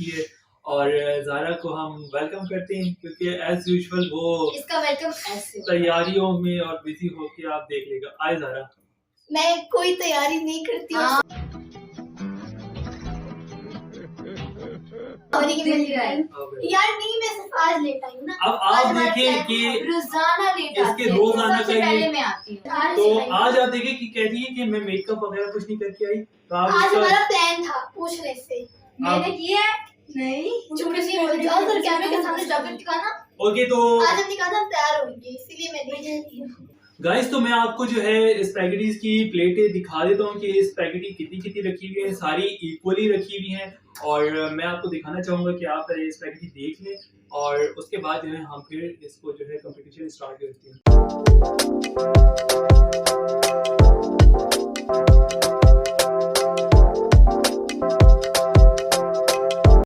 है और ज़ारा को हम वेलकम करते हैं क्योंकि एज यूजुअल वो इसका वेलकम ऐसे तैयारियों में और बिजी होके आप देख लेगा। आए ज़ारा, मैं कोई तैयारी नहीं करती हूँ। यार नहीं, मैं सिर्फ आज लेट आई हूँ ना। अब आप देखें कि रोजाना लेट आती इसके है, रोजाना सबसे का पहले ये मैं आती हूँ। तो आज आप देखें कि कहती है कि मैं मेकअप वगैरह कुछ नहीं करके आई। तो आप आज इसका हमारा प्लान था पूछने से, मैंने किया है नहीं झूठ नहीं बोल जाओ सर, कैमरे के सामने जाकर दिखाना। ओके तो आज हमने कहा था हम तैयार होंगे, इसीलिए मैं नहीं थी। गाइस तो मैं आपको जो है स्पैगेटीज की प्लेटें दिखा देता हूँ कि स्पैगेटी कितनी कितनी रखी हुई है। सारी इक्वली रखी हुई हैं और मैं आपको दिखाना चाहूंगा कि आप ये स्पैगेटी देख लें और उसके बाद जो है हम फिर इसको जो है कंपटीशन स्टार्ट करते हैं।